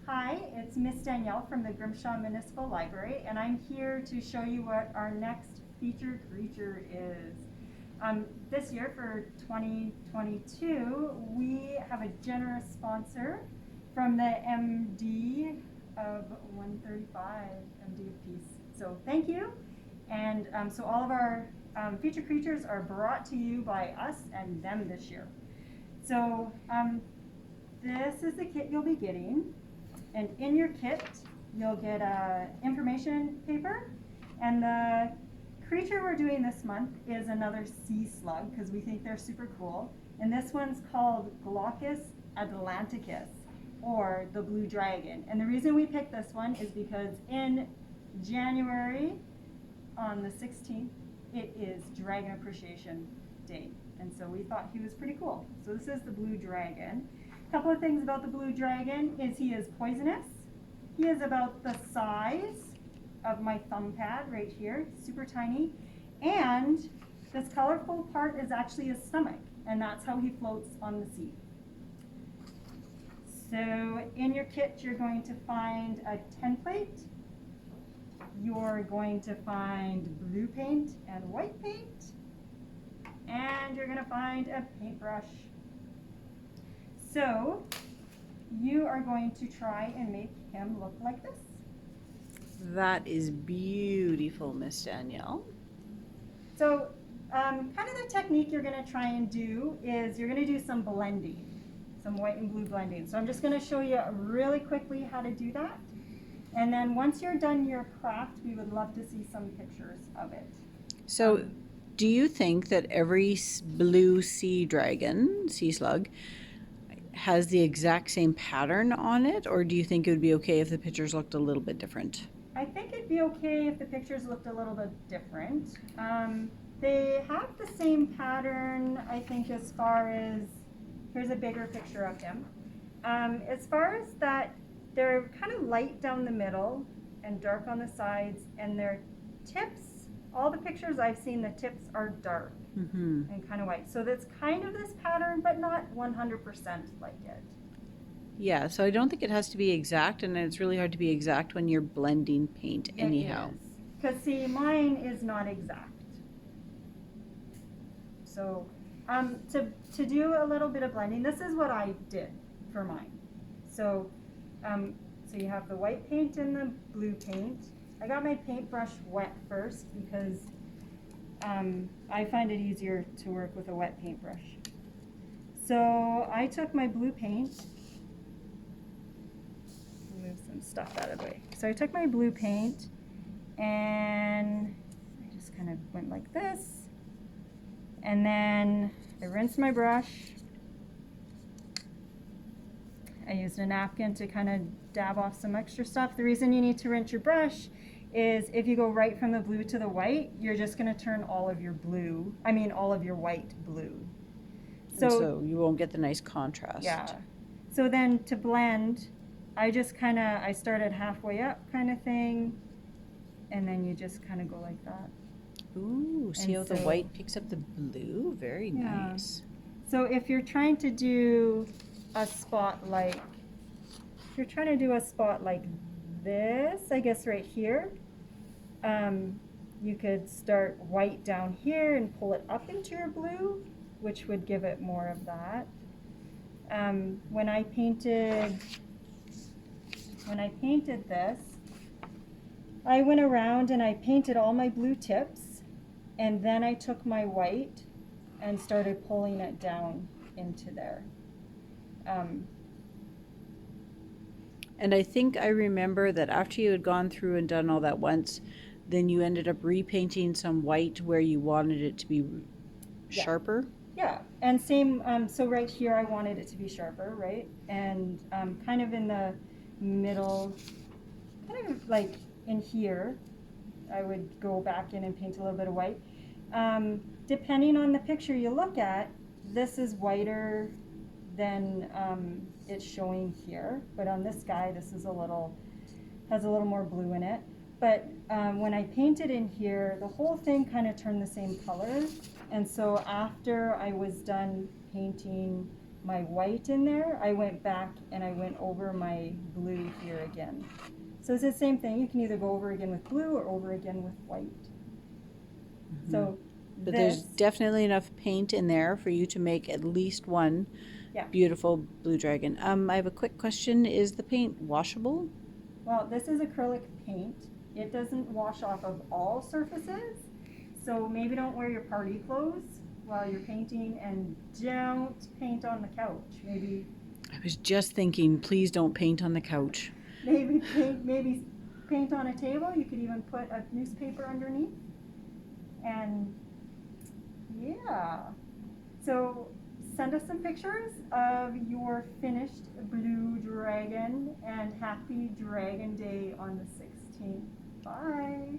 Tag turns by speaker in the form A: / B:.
A: Hi, it's Miss Danielle from the Grimshaw Municipal Library, and I'm here to show you what our next featured creature is. This year for 2022, we have a generous sponsor from the MD of 135, MD of Peace. So thank you. And so all of our featured creatures are brought to you by us and them this year. So this is the kit you'll be getting. And in your kit, you'll get a information paper. And the creature we're doing this month is another sea slug because we think they're super cool. And this one's called Glaucus atlanticus, or the blue dragon. And the reason we picked this one is because in January, on the 16th, it is Dragon Appreciation Day. And so we thought he was pretty cool. So this is the blue dragon. Couple of things about the blue dragon is he is poisonous. He is about the size of my thumb pad right here, super tiny. And this colorful part is actually his stomach, and that's how he floats on the sea. So in your kit, you're going to find a template. You're going to find blue paint and white paint. And you're going to find a paintbrush. So you are going to try and make him look like this.
B: That is beautiful, Miss Danielle.
A: So kind of the technique you're going to try and do is you're going to do some blending, some white and blue blending. So I'm just going to show you really quickly how to do that. And then once you're done your craft, we would love to see some pictures of it.
B: So do you think that every blue sea dragon, sea slug, has the exact same pattern on it, or do you think it would be okay if the pictures looked a little bit different?
A: I think it'd be okay if the pictures looked a little bit different. They have the same pattern, I think, as far as, here's a bigger picture of him. As far as that, they're kind of light down the middle and dark on the sides, and their tips, all the pictures I've seen, the tips are dark and kind of white. So that's kind of this pattern, but not 100% like it.
B: Yeah, so I don't think it has to be exact, and it's really hard to be exact when you're blending paint anyhow.
A: Because see, mine is not exact. So to do a little bit of blending, this is what I did for mine. So, so you have the white paint and the blue paint. I got my paintbrush wet first because I find it easier to work with a wet paintbrush. So I took my blue paint, move some stuff out of the way. So I took my blue paint and I just kind of went like this. And then I rinsed my brush. I used a napkin to kind of dab off some extra stuff. The reason you need to rinse your brush is if you go right from the blue to the white, you're just going to turn all of your white blue.
B: So you won't get the nice contrast.
A: Yeah. So then to blend, I just I started halfway up kind of thing, and then you just kind of go like that.
B: Ooh, see how the white picks up the blue? Very nice.
A: So if you're trying to do a spot like, this, I guess right here, you could start white down here and pull it up into your blue, which would give it more of that. When I painted this, I went around and I painted all my blue tips, and then I took my white and started pulling it down into there.
B: And I think I remember that after you had gone through and done all that once, then you ended up repainting some white where you wanted it to be sharper.
A: Yeah, and same, so right here I wanted it to be sharper, right? And kind of in the middle, kind of like in here, I would go back in and paint a little bit of white. Depending on the picture you look at, this is whiter than it's showing here, but on this guy, this is has a little more blue in it. But when I painted in here, the whole thing kind of turned the same color. And so after I was done painting my white in there, I went back and I went over my blue here again. So it's the same thing. You can either go over again with blue or over again with white. So
B: But
A: this,
B: there's definitely enough paint in there for you to make at least one
A: Yeah.
B: beautiful blue dragon. I have a quick question. Is the paint washable?
A: well, this is acrylic paint. It doesn't wash off of all surfaces. So maybe don't wear your party clothes while you're painting, and don't paint on the couch. Maybe
B: I was just thinking, please don't paint on the couch.
A: maybe paint on a table. You could even put a newspaper underneath. And yeah, so send us some pictures of your finished blue dragon, and happy Dragon Day on the 16th. Bye.